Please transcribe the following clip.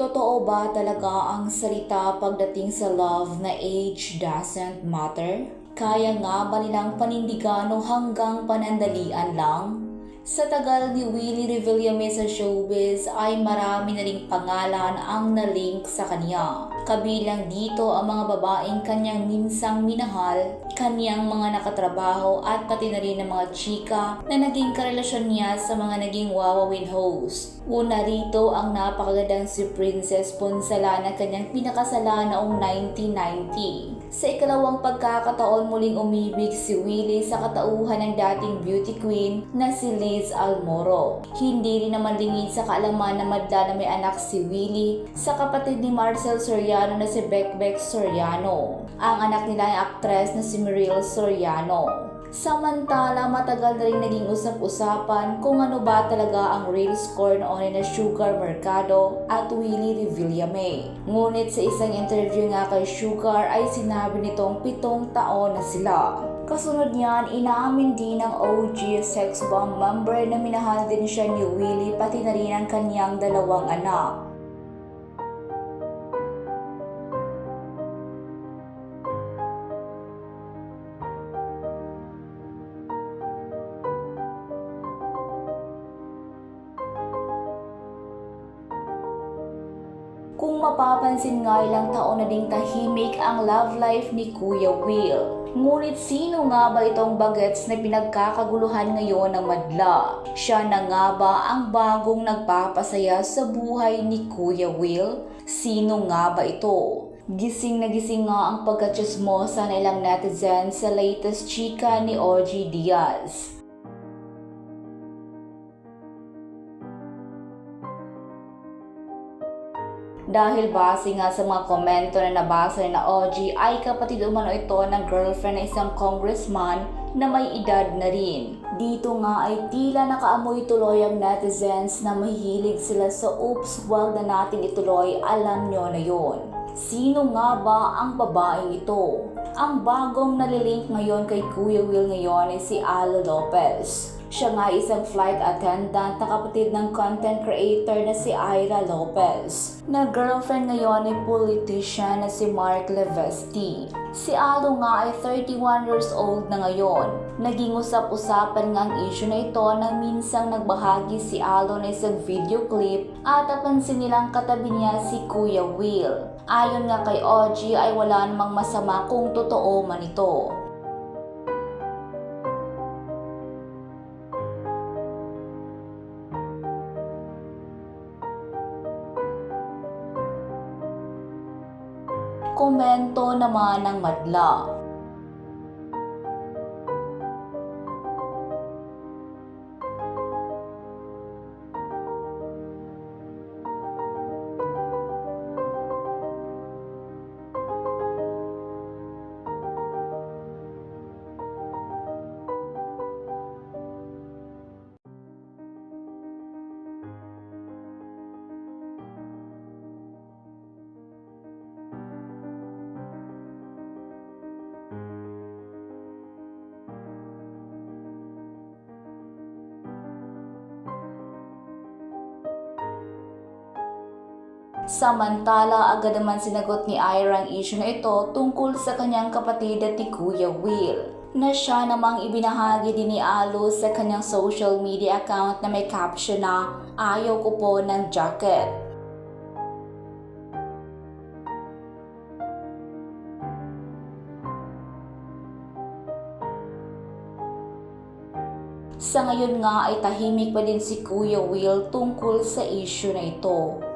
Totoo ba talaga ang salita pagdating sa love na age doesn't matter? Kaya nga ba nilang panindigan o hanggang panandalian lang? Sa tagal ni Willie Revillame sa showbiz ay marami na ring pangalan ang nalink sa kanya. Kabilang dito ang mga babaeng kanyang minsang minahal, kanyang mga nakatrabaho at pati na rin ang mga chika na naging karelasyon niya sa mga naging wawawin host. Una rito ang napakagandang si Princess Ponsala na kanyang pinakasalan noong 1990. Sa ikalawang pagkakataon muling umibig si Willie sa katauhan ng dating beauty queen na si Liz Almoro. Hindi rin naman lingid sa kaalaman na madla na may anak si Willie sa kapatid ni Marcel Soriano na si Bekbek Soriano. Ang anak nila ay aktres na si Muriel Soriano. Samantala, matagal na rin naging usap-usapan kung ano ba talaga ang real score noon na Sugar Mercado at Willie Revillame. Ngunit sa isang interview nga kay Sugar ay sinabi nitong 7 taon na sila. Kasunod niyan, inamin din ng OG sex bomb member na minahal din siya ni Willie pati na rin ang kanyang 2 anak. Kung mapapansin nga ilang taon na ding tahimik ang love life ni Kuya Will. Ngunit sino nga ba itong bagets na pinagkakaguluhan ngayon ng madla? Siya na nga ba ang bagong nagpapasaya sa buhay ni Kuya Will? Sino nga ba ito? Gising na gising nga ang pagkatsismosa ng ilang netizens sa latest chika ni OG Diaz. Dahil base nga sa mga komento na nabasa na OG ay kapatid umano ito ng girlfriend ng isang congressman na may edad na rin. Dito nga ay tila nakaamoy tuloy ang netizens na mahilig sila sa oops wag na natin ituloy, alam nyo na yon. Sino nga ba ang babaeng ito? Ang bagong nalilink ngayon kay Kuya Will ngayon ay si Alo Lopez. Siya nga isang flight attendant na kapatid ng content creator na si Ira Lopez, na girlfriend ngayon ay politician na si Mark Levesque. Si Alo nga ay 31 years old na ngayon. Naging usap-usapan nga ang issue na ito nang minsang nagbahagi si Alo na isang video clip at napansin nilang katabi niya si Kuya Will. Ayon nga kay OG ay wala namang masama kung totoo man ito. Komento naman ng madla. Samantala, agad naman sinagot ni Ira ang issue na ito tungkol sa kanyang kapatid at ni Kuya Will, na siya namang ibinahagi din ni Alo sa kanyang social media account na may caption na ayaw ko po ng jacket. Sa ngayon nga ay tahimik pa din si Kuya Will tungkol sa issue na ito.